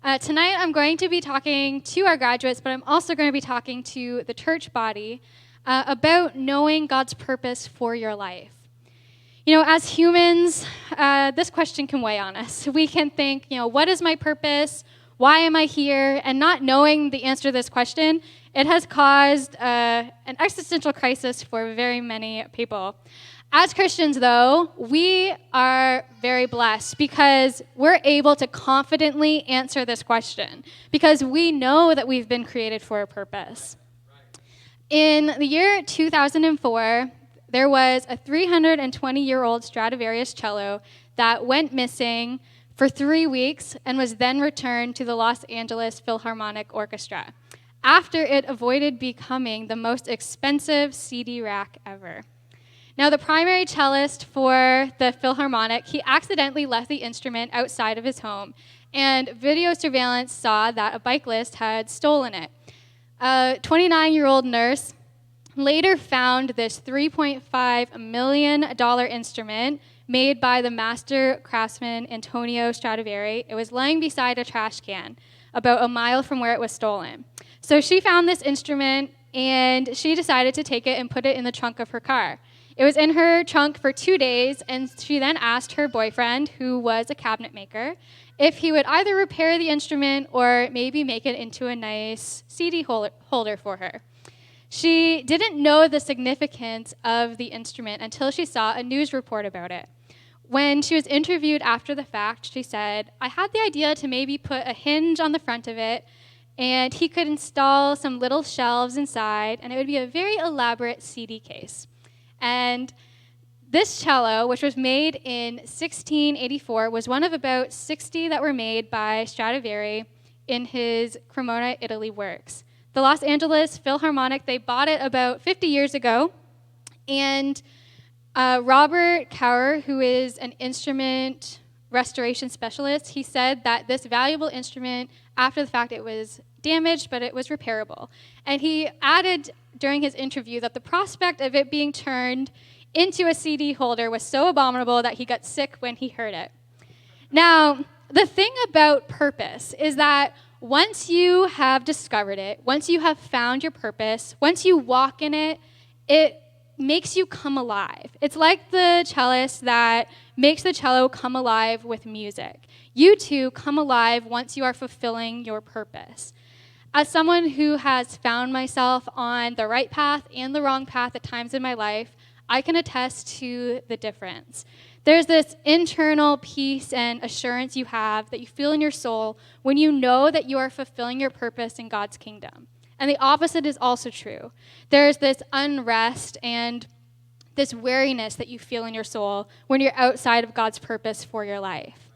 Tonight, I'm going to be talking to our graduates, but I'm also going to be talking to the church body about knowing God's purpose for your life. You know, as humans, this question can weigh on us. We can think, what is my purpose? Why am I here? And not knowing the answer to this question, it has caused an existential crisis for very many people. As Christians, though, we are very blessed because we're able to confidently answer this question because we know that we've been created for a purpose. In the year 2004, there was a 320-year-old Stradivarius cello that went missing for 3 weeks and was then returned to the Los Angeles Philharmonic Orchestra after it avoided becoming the most expensive CD rack ever. Now, the primary cellist for the Philharmonic, he accidentally left the instrument outside of his home, and video surveillance saw that a bicyclist had stolen it. A 29-year-old nurse later found this $3.5 million instrument made by the master craftsman Antonio Stradivari. It was laying beside a trash can about a mile from where it was stolen. So she found this instrument, and she decided to take it and put it in the trunk of her car. It was in her trunk for 2 days, and she then asked her boyfriend, who was a cabinet maker, if he would either repair the instrument or maybe make it into a nice CD holder for her. She didn't know the significance of the instrument until she saw a news report about it. When she was interviewed after the fact, she said, "I had the idea to maybe put a hinge on the front of it, and he could install some little shelves inside, and it would be a very elaborate CD case." And this cello, which was made in 1684, was one of about 60 that were made by Stradivari in his Cremona, Italy works. The Los Angeles Philharmonic, they bought it about 50 years ago, and Robert Cauer, who is an instrument restoration specialist, he said that this valuable instrument, after the fact, it was damaged, but it was repairable. And he added during his interview that the prospect of it being turned into a CD holder was so abominable that he got sick when he heard it. Now, the thing about purpose is that once you have discovered it, once you have found your purpose, once you walk in it, it makes you come alive. It's like the cellist that makes the cello come alive with music. You too come alive once you are fulfilling your purpose. As someone who has found myself on the right path and the wrong path at times in my life, I can attest to the difference. There's this internal peace and assurance you have that you feel in your soul when you know that you are fulfilling your purpose in God's kingdom. And the opposite is also true. There's this unrest and this weariness that you feel in your soul when you're outside of God's purpose for your life.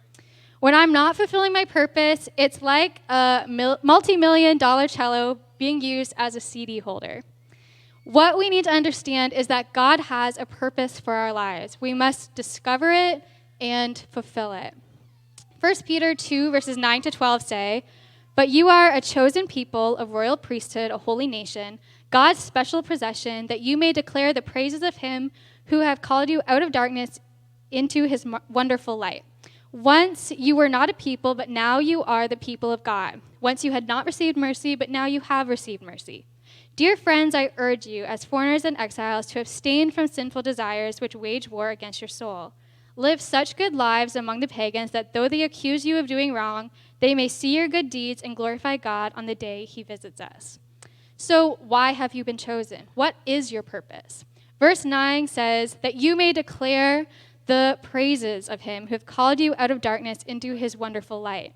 When I'm not fulfilling my purpose, it's like a multi-million-dollar cello being used as a CD holder. What we need to understand is that God has a purpose for our lives. We must discover it and fulfill it. 1 Peter 2, verses 9 to 12 say, "But you are a chosen people, a royal priesthood, a holy nation, God's special possession, that you may declare the praises of him who have called you out of darkness into his wonderful light. Once you were not a people, but now you are the people of God. Once you had not received mercy, but now you have received mercy. Dear friends, I urge you, as foreigners and exiles, to abstain from sinful desires which wage war against your soul. Live such good lives among the pagans that though they accuse you of doing wrong, they may see your good deeds and glorify God on the day he visits us." So why have you been chosen? What is your purpose? Verse 9 says that you may declare the praises of him who have called you out of darkness into his wonderful light.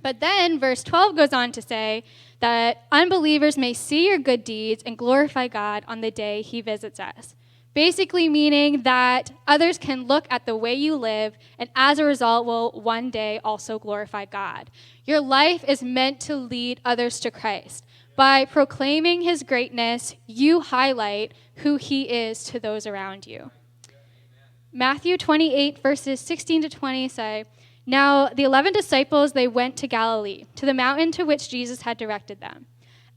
But then verse 12 goes on to say that unbelievers may see your good deeds and glorify God on the day he visits us. Basically meaning that others can look at the way you live and as a result will one day also glorify God. Your life is meant to lead others to Christ. By proclaiming his greatness, you highlight who he is to those around you. Matthew 28, verses 16 to 20 say, "Now the 11 disciples, they went to Galilee, to the mountain to which Jesus had directed them.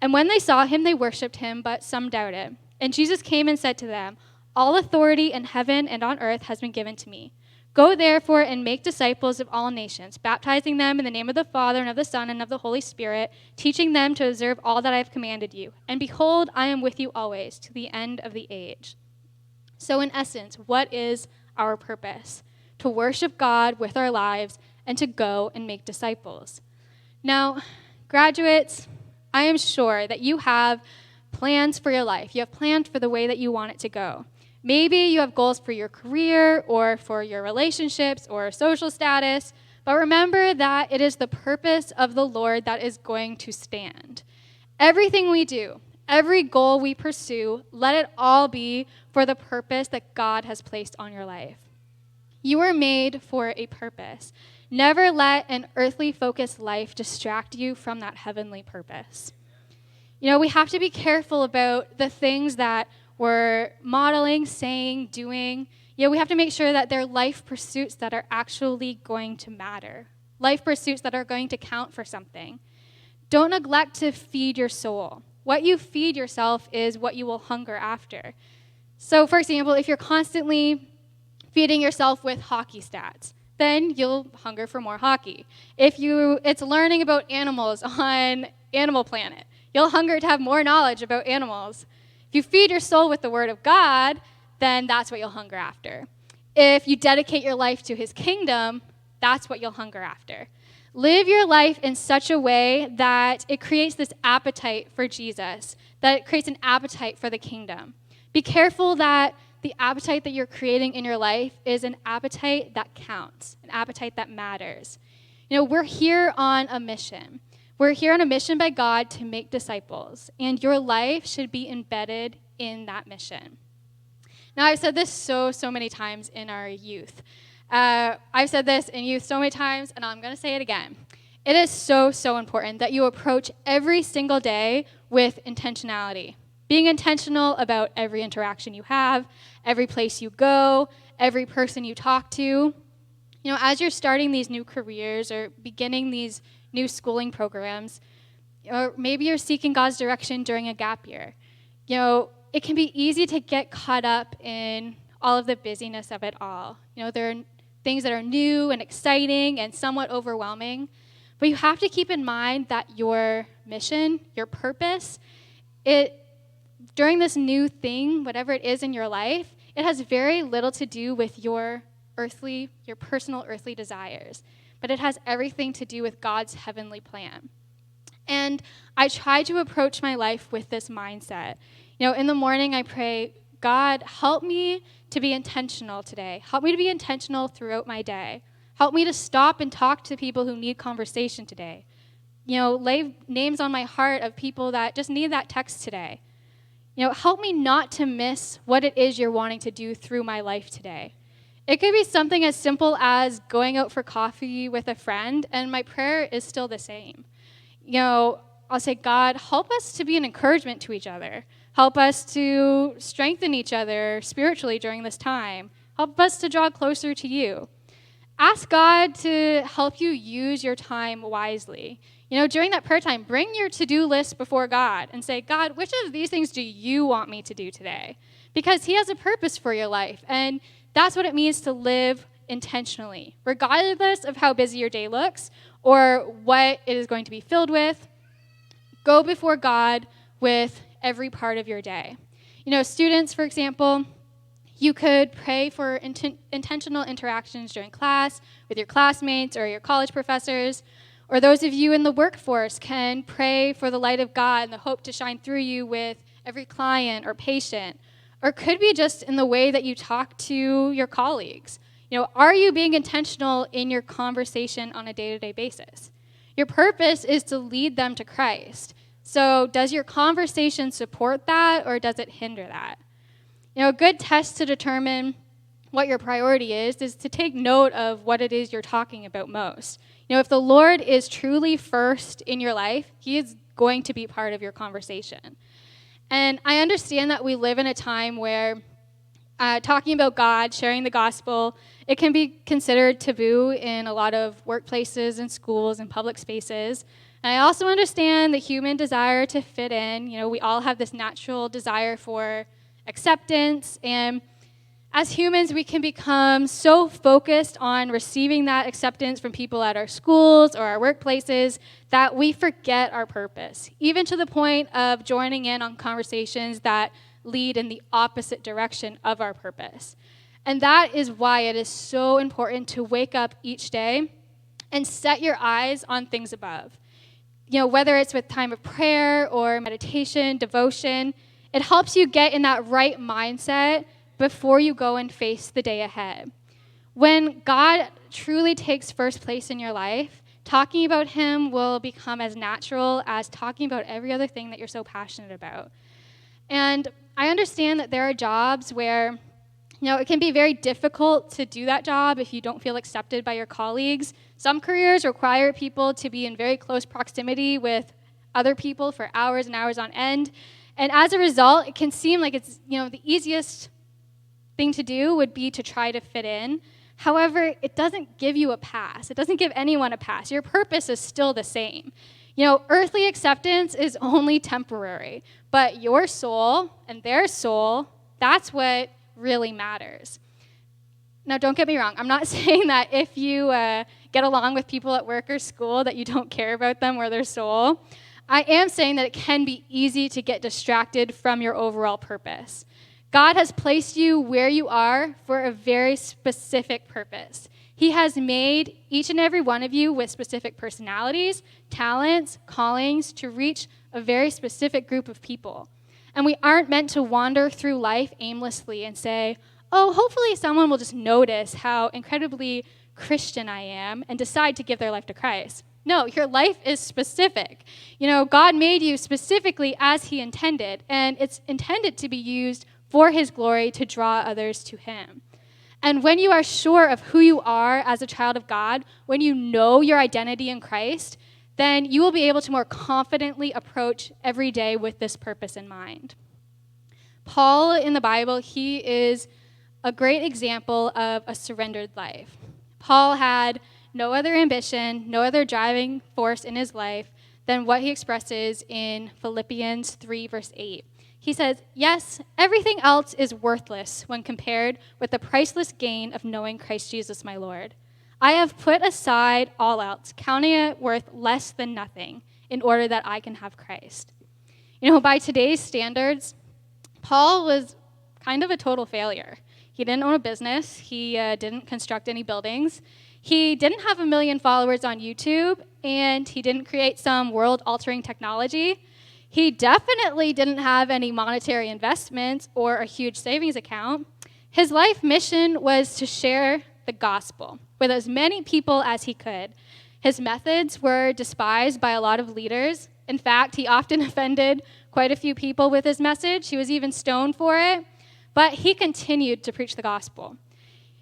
And when they saw him, they worshipped him, but some doubted. And Jesus came and said to them, 'All authority in heaven and on earth has been given to me. Go therefore and make disciples of all nations, baptizing them in the name of the Father and of the Son and of the Holy Spirit, teaching them to observe all that I have commanded you. And behold, I am with you always to the end of the age. So in essence, what is our purpose? To worship God with our lives and to go and make disciples. Now, graduates, I am sure that you have plans for your life. You have plans for the way that you want it to go. Maybe you have goals for your career or for your relationships or social status, but remember that it is the purpose of the Lord that is going to stand. Everything we do, every goal we pursue, let it all be for the purpose that God has placed on your life. You were made for a purpose. Never let an earthly focused life distract you from that heavenly purpose. You know, we have to be careful about the things that we're modeling, saying, doing. You know, we have to make sure that they're life pursuits that are actually going to matter, life pursuits that are going to count for something. Don't neglect to feed your soul. What you feed yourself is what you will hunger after. So, for example, if you're constantly feeding yourself with hockey stats, then you'll hunger for more hockey. If it's learning about animals on Animal Planet, you'll hunger to have more knowledge about animals. If you feed your soul with the Word of God, then that's what you'll hunger after. If you dedicate your life to His kingdom, that's what you'll hunger after. Live your life in such a way that it creates this appetite for Jesus, that it creates an appetite for the kingdom. Be careful that the appetite that you're creating in your life is an appetite that counts, an appetite that matters. You know, we're here on a mission. We're here on a mission by God to make disciples, and your life should be embedded in that mission. Now, I've said this so many times in our youth. I've said this in youth so many times, and I'm going to say it again. It is so important that you approach every single day with intentionality. Being intentional about every interaction you have, every place you go, every person you talk to. You know, as you're starting these new careers or beginning these new schooling programs, or maybe you're seeking God's direction during a gap year. You know, it can be easy to get caught up in all of the busyness of it all. You know, there are things that are new and exciting and somewhat overwhelming, but you have to keep in mind that your mission, your purpose, during this new thing, whatever it is in your life, it has very little to do with your personal earthly desires, but it has everything to do with God's heavenly plan. And I try to approach my life with this mindset. You know, in the morning I pray, God, help me to be intentional today. Help me to be intentional throughout my day. Help me to stop and talk to people who need conversation today. You know, lay names on my heart of people that just need that text today. You know, help me not to miss what it is you're wanting to do through my life today. It could be something as simple as going out for coffee with a friend, and my prayer is still the same. You know, I'll say, God, help us to be an encouragement to each other. Help us to strengthen each other spiritually during this time. Help us to draw closer to you. Ask God to help you use your time wisely. You know, during that prayer time, bring your to-do list before God and say, God, which of these things do you want me to do today? Because He has a purpose for your life, and that's what it means to live intentionally. Regardless of how busy your day looks or what it is going to be filled with, go before God with every part of your day. You know, students, for example, you could pray for intentional interactions during class with your classmates or your college professors, or those of you in the workforce can pray for the light of God and the hope to shine through you with every client or patient, or it could be just in the way that you talk to your colleagues. You know, are you being intentional in your conversation on a day-to-day basis? Your purpose is to lead them to Christ. So does your conversation support that, or does it hinder that? You know, a good test to determine what your priority is to take note of what it is you're talking about most. You know, if the Lord is truly first in your life, He is going to be part of your conversation. And I understand that we live in a time where talking about God, sharing the gospel, it can be considered taboo in a lot of workplaces and schools and public spaces. And I also understand the human desire to fit in. You know, we all have this natural desire for acceptance, and As humans, we can become so focused on receiving that acceptance from people at our schools or our workplaces that we forget our purpose, even to the point of joining in on conversations that lead in the opposite direction of our purpose. And that is why it is so important to wake up each day and set your eyes on things above. Whether it's with time of prayer or meditation, devotion, it helps you get in that right mindset before you go and face the day ahead. When God truly takes first place in your life, talking about him will become as natural as talking about every other thing that you're so passionate about. And I understand that there are jobs where it can be very difficult to do that job if you don't feel accepted by your colleagues. Some careers require people to be in very close proximity with other people for hours and hours on end. And as a result, it can seem like it's, the easiest thing to do would be to try to fit in. However, it doesn't give you a pass. It doesn't give anyone a pass. Your purpose is still the same. Earthly acceptance is only temporary, but your soul and their soul, that's what really matters. Now, don't get me wrong. I'm not saying that if you get along with people at work or school that you don't care about them or their soul. I am saying that it can be easy to get distracted from your overall purpose. God has placed you where you are for a very specific purpose. He has made each and every one of you with specific personalities, talents, callings to reach a very specific group of people. And we aren't meant to wander through life aimlessly and say, oh, hopefully someone will just notice how incredibly Christian I am and decide to give their life to Christ. No, your life is specific. God made you specifically as he intended, and it's intended to be used for his glory to draw others to him. And when you are sure of who you are as a child of God, when you know your identity in Christ, then you will be able to more confidently approach every day with this purpose in mind. Paul in the Bible, he is a great example of a surrendered life. Paul had no other ambition, no other driving force in his life than what he expresses in Philippians 3, verse 8. He says, yes, everything else is worthless when compared with the priceless gain of knowing Christ Jesus my Lord. I have put aside all else, counting it worth less than nothing, in order that I can have Christ. By today's standards, Paul was kind of a total failure. He didn't own a business. He didn't construct any buildings. He didn't have 1 million followers on YouTube, and he didn't create some world-altering technology. He definitely didn't have any monetary investments or a huge savings account. His life mission was to share the gospel with as many people as he could. His methods were despised by a lot of leaders. In fact, he often offended quite a few people with his message. He was even stoned for it, but he continued to preach the gospel.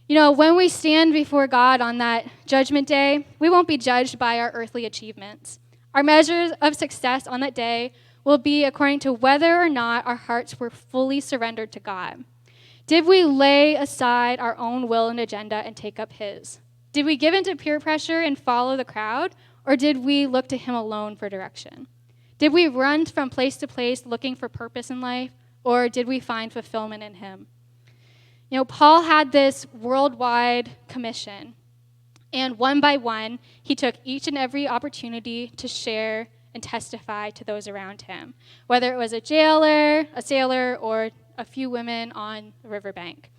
When we stand before God on that judgment day, we won't be judged by our earthly achievements. Our measures of success on that day will be according to whether or not our hearts were fully surrendered to God. Did we lay aside our own will and agenda and take up his? Did we give in to peer pressure and follow the crowd, or did we look to him alone for direction? Did we run from place to place looking for purpose in life, or did we find fulfillment in him? Paul had this worldwide commission, and one by one, he took each and every opportunity to share and testify to those around him, whether it was a jailer, a sailor, or a few women on the riverbank.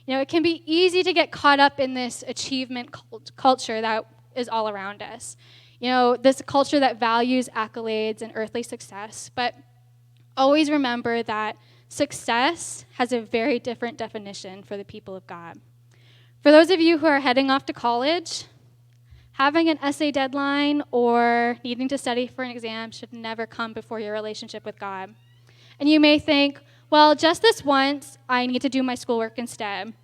It can be easy to get caught up in this achievement culture that is all around us. This culture that values accolades and earthly success, but always remember that success has a very different definition for the people of God. For those of you who are heading off to college, having an essay deadline or needing to study for an exam should never come before your relationship with God. And you may think, well, just this once, I need to do my schoolwork instead.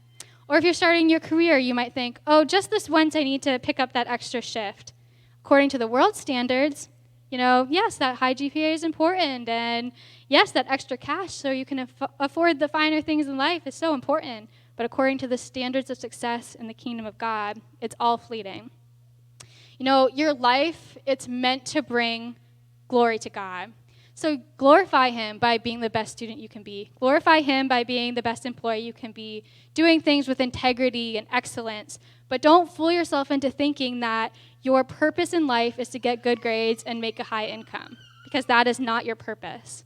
Or if you're starting your career, you might think, oh, just this once, I need to pick up that extra shift. According to the world standards, yes, that high GPA is important, and yes, that extra cash so you can afford the finer things in life is so important. But according to the standards of success in the kingdom of God, it's all fleeting. Your life, it's meant to bring glory to God. So glorify him by being the best student you can be. Glorify him by being the best employee you can be, doing things with integrity and excellence. But don't fool yourself into thinking that your purpose in life is to get good grades and make a high income, because that is not your purpose.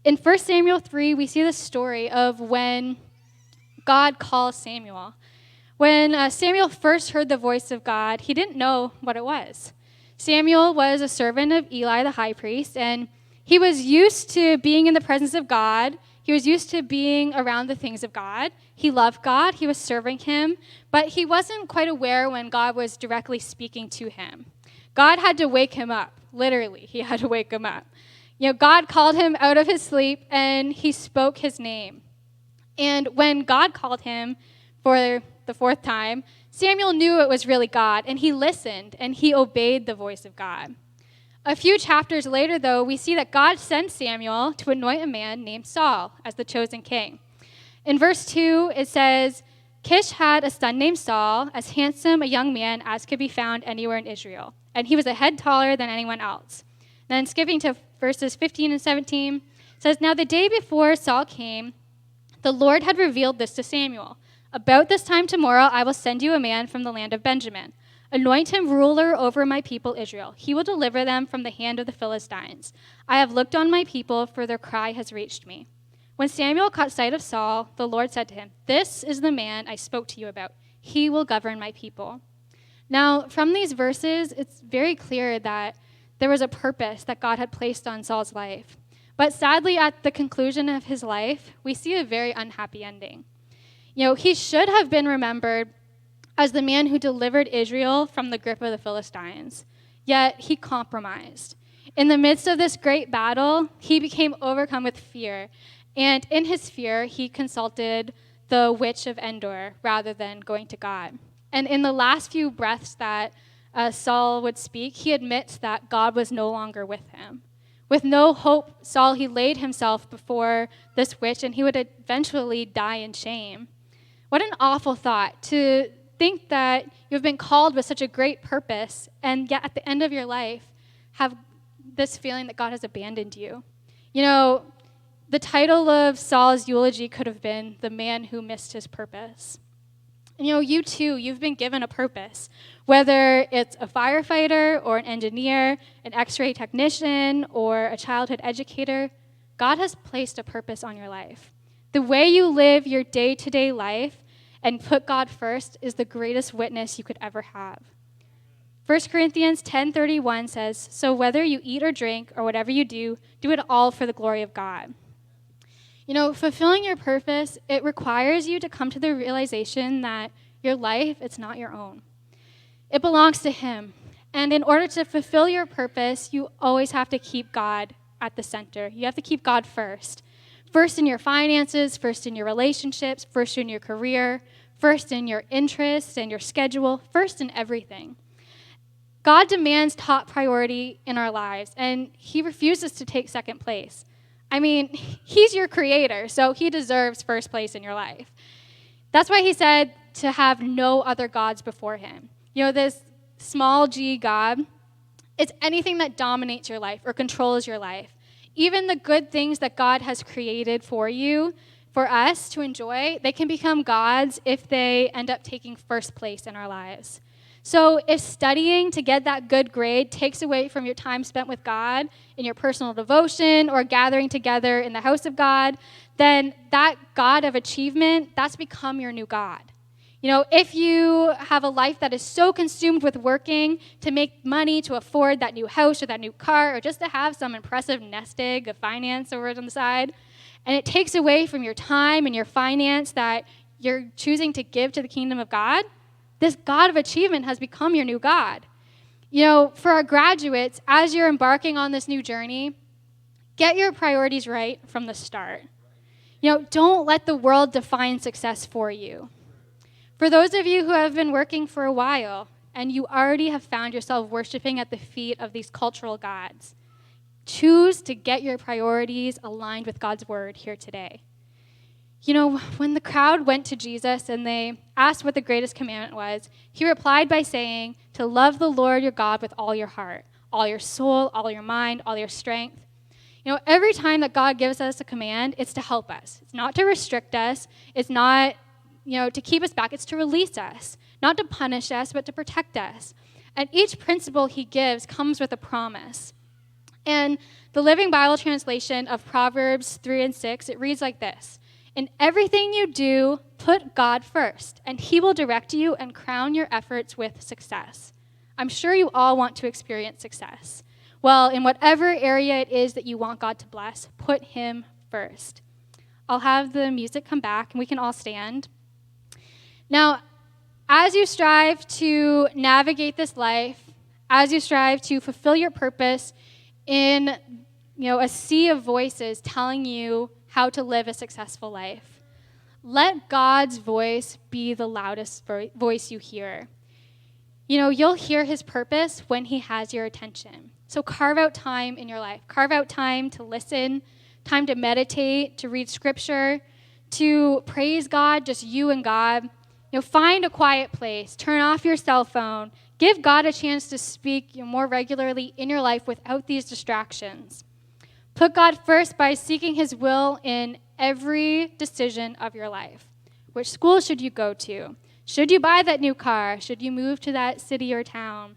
In 1 Samuel 3, we see the story of when God calls Samuel. When Samuel first heard the voice of God, he didn't know what it was. Samuel was a servant of Eli the high priest, and he was used to being in the presence of God. He was used to being around the things of God. He loved God. He was serving him, but he wasn't quite aware when God was directly speaking to him. God had to wake him up. Literally, he had to wake him up. God called him out of his sleep, and he spoke his name. And when God called him for the fourth time, Samuel knew it was really God, and he listened, and he obeyed the voice of God. A few chapters later, though, we see that God sent Samuel to anoint a man named Saul as the chosen king. In verse 2, it says, Kish had a son named Saul, as handsome a young man as could be found anywhere in Israel, and he was a head taller than anyone else. Then skipping to verses 15 and 17, it says, Now the day before Saul came, the Lord had revealed this to Samuel. About this time tomorrow I will send you a man from the land of Benjamin. Anoint him ruler over my people Israel. He will deliver them from the hand of the Philistines. I have looked on my people, for their cry has reached me. When Samuel caught sight of Saul, the Lord said to him, This is the man I spoke to you about. He will govern my people. Now, from these verses, it's very clear that there was a purpose that God had placed on Saul's life. But sadly, at the conclusion of his life, we see a very unhappy ending. He should have been remembered as the man who delivered Israel from the grip of the Philistines. Yet he compromised. In the midst of this great battle, he became overcome with fear. And in his fear, he consulted the witch of Endor rather than going to God. And in the last few breaths that Saul would speak, he admits that God was no longer with him. With no hope, Saul, he laid himself before this witch, and he would eventually die in shame. What an awful thought, to think that you've been called with such a great purpose, and yet at the end of your life, have this feeling that God has abandoned you. The title of Saul's eulogy could have been The Man Who Missed His Purpose. You too, you've been given a purpose, whether it's a firefighter or an engineer, an x-ray technician, or a childhood educator. God has placed a purpose on your life. The way you live your day-to-day life and put God first is the greatest witness you could ever have. 1 Corinthians 10:31 says, So whether you eat or drink or whatever you do, do it all for the glory of God. Fulfilling your purpose, it requires you to come to the realization that your life, it's not your own. It belongs to Him. And in order to fulfill your purpose, you always have to keep God at the center. You have to keep God first. First in your finances, first in your relationships, first in your career, first in your interests and your schedule, first in everything. God demands top priority in our lives, and He refuses to take second place. He's your creator, so He deserves first place in your life. That's why He said to have no other gods before Him. This small g God, it's anything that dominates your life or controls your life. Even the good things that God has created for you, for us to enjoy, they can become gods if they end up taking first place in our lives. So if studying to get that good grade takes away from your time spent with God in your personal devotion or gathering together in the house of God, then that God of achievement, that's become your new God. If you have a life that is so consumed with working to make money to afford that new house or that new car or just to have some impressive nest egg of finance over on the side, and it takes away from your time and your finance that you're choosing to give to the kingdom of God, this God of achievement has become your new God. For our graduates, as you're embarking on this new journey, get your priorities right from the start. Don't let the world define success for you. For those of you who have been working for a while and you already have found yourself worshiping at the feet of these cultural gods, choose to get your priorities aligned with God's word here today. When the crowd went to Jesus and they asked what the greatest commandment was, He replied by saying to love the Lord your God with all your heart, all your soul, all your mind, all your strength. Every time that God gives us a command, it's to help us. It's not to restrict us. It's not, to keep us back. It's to release us, not to punish us, but to protect us. And each principle he gives comes with a promise. And the Living Bible translation of Proverbs 3 and 6, it reads like this: "In everything you do, put God first, and he will direct you and crown your efforts with success." I'm sure you all want to experience success. Well, in whatever area it is that you want God to bless, put him first. I'll have the music come back, and we can all stand. Now, as you strive to navigate this life, as you strive to fulfill your purpose in, a sea of voices telling you how to live a successful life, let God's voice be the loudest voice you hear. You'll hear his purpose when he has your attention. So carve out time in your life. Carve out time to listen, time to meditate, to read scripture, to praise God, just you and God. Find a quiet place. Turn off your cell phone. Give God a chance to speak more regularly in your life without these distractions. Put God first by seeking his will in every decision of your life. Which school should you go to? Should you buy that new car? Should you move to that city or town?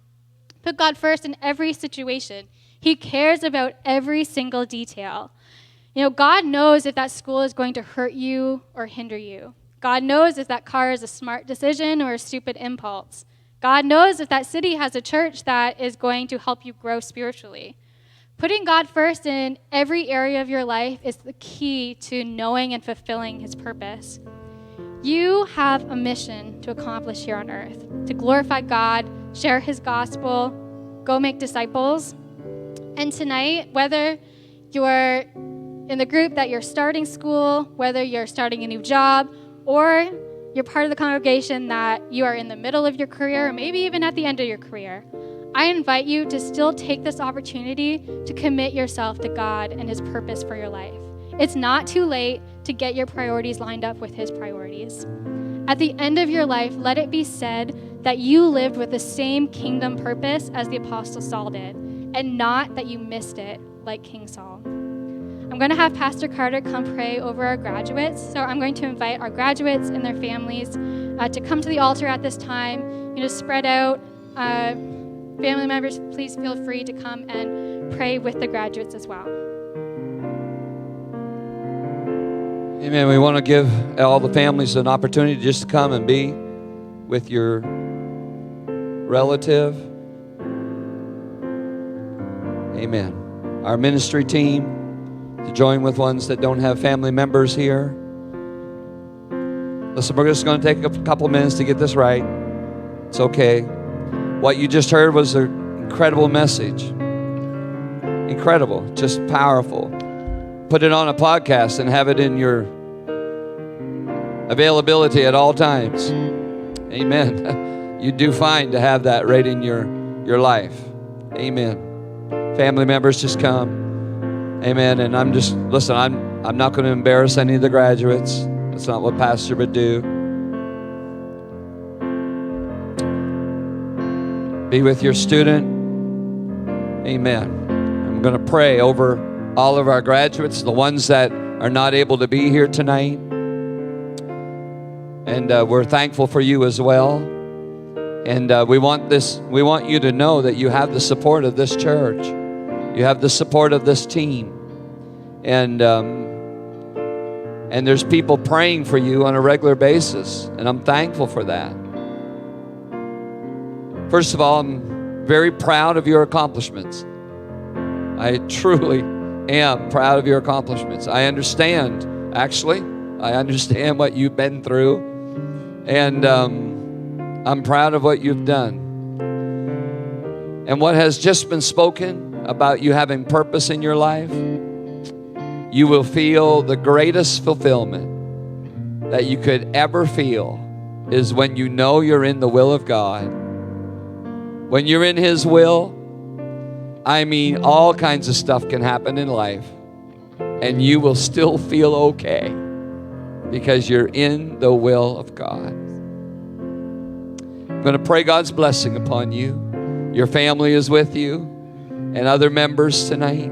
Put God first in every situation. He cares about every single detail. God knows if that school is going to hurt you or hinder you. God knows if that car is a smart decision or a stupid impulse. God knows if that city has a church that is going to help you grow spiritually. Putting God first in every area of your life is the key to knowing and fulfilling his purpose. You have a mission to accomplish here on earth, to glorify God, share his gospel, go make disciples. And tonight, whether you're in the group that you're starting school, whether you're starting a new job, or you're part of the congregation that you are in the middle of your career, or maybe even at the end of your career, I invite you to still take this opportunity to commit yourself to God and his purpose for your life. It's not too late to get your priorities lined up with his priorities. At the end of your life, let it be said that you lived with the same kingdom purpose as the Apostle Saul did, and not that you missed it like King Saul. I'm going to have Pastor Carter come pray over our graduates. So I'm going to invite our graduates and their families to come to the altar at this time. Spread out. Family members, please feel free to come and pray with the graduates as well. Amen. We want to give all the families an opportunity just to come and be with your relative. Amen. Our ministry team, to join with ones that don't have family members here. Listen, we're just going to take a couple minutes to get this right. It's okay. What you just heard was an incredible message. Incredible, just powerful. Put it on a podcast and have it in your availability at all times. Amen. You do fine to have that right in your life. Amen. Family members, just come. Amen. And I'm not going to embarrass any of the graduates. That's not what pastor would do. Be with your student. Amen. I'm going to pray over all of our graduates, the ones that are not able to be here tonight. And we're thankful for you as well. And we want you to know that you have the support of this church. You have the support of this team. And there's people praying for you on a regular basis. And I'm thankful for that. First of all, I'm very proud of your accomplishments. I truly am proud of your accomplishments. I understand what you've been through. And I'm proud of what you've done. And what has just been spoken about you having purpose in your life, you will feel the greatest fulfillment that you could ever feel is when you know you're in the will of God. When you're in his will, all kinds of stuff can happen in life, and you will still feel okay because you're in the will of God. I'm going to pray God's blessing upon you. Your family is with you and other members tonight.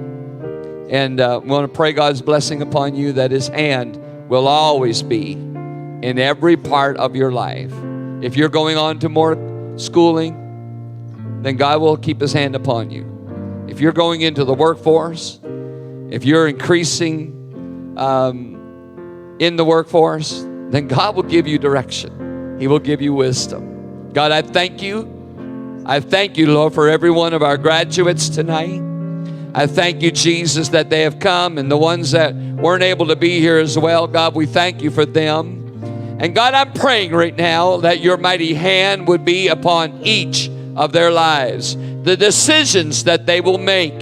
And we want to pray God's blessing upon you, that His hand will always be in every part of your life. If you're going on to more schooling, then God will keep His hand upon you. If you're going into the workforce, if you're increasing in the workforce, then God will give you direction. He will give you wisdom. God, I thank you. I thank you, Lord, for every one of our graduates tonight. I thank you, Jesus, that they have come, and the ones that weren't able to be here as well. God, we thank you for them. And God, I'm praying right now that your mighty hand would be upon each of their lives, the decisions that they will make.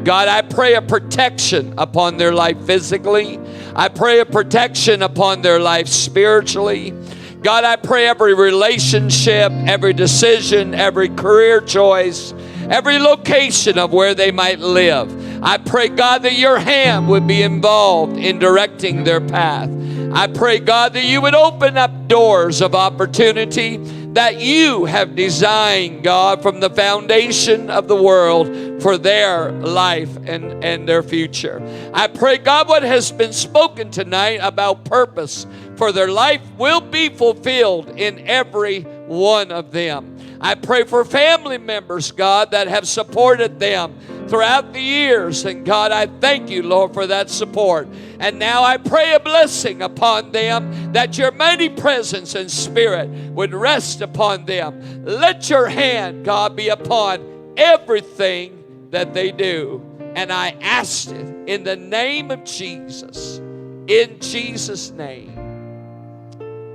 God, I pray a protection upon their life physically. I pray a protection upon their life spiritually. God, I pray every relationship, every decision, every career choice, every location of where they might live. I pray, God, that your hand would be involved in directing their path. I pray, God, that you would open up doors of opportunity that you have designed, God, from the foundation of the world for their life and their future. I pray, God, what has been spoken tonight about purpose for their life will be fulfilled in every one of them. I pray for family members, God, that have supported them throughout the years. And God, I thank you, Lord, for that support. And now I pray a blessing upon them, that your mighty presence and spirit would rest upon them. Let your hand, God, be upon everything that they do. And I asked it in the name of Jesus. In Jesus' name.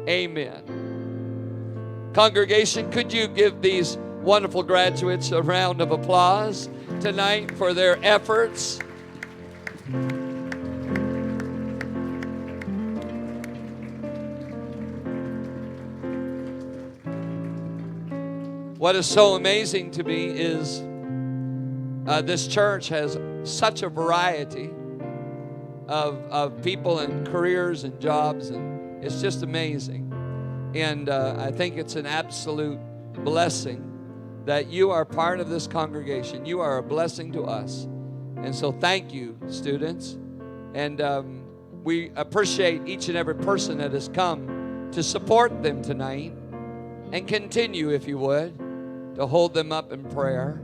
Amen. Congregation, could you give these wonderful graduates a round of applause tonight for their efforts? What is so amazing to me is this church has such a variety of people and careers and jobs, and it's just amazing. And I think it's an absolute blessing that you are part of this congregation. You are a blessing to us. And so thank you, students. And we appreciate each and every person that has come to support them tonight. And continue, if you would, to hold them up in prayer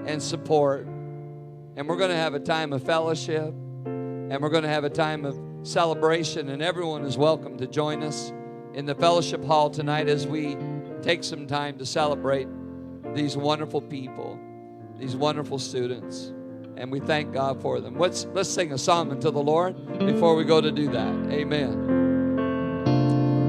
and support. And we're going to have a time of fellowship. And we're going to have a time of celebration. And everyone is welcome to join us in the fellowship hall tonight as we take some time to celebrate these wonderful people, these wonderful students, and we thank God for them. Let's sing a psalm unto the Lord before we go to do that. Amen.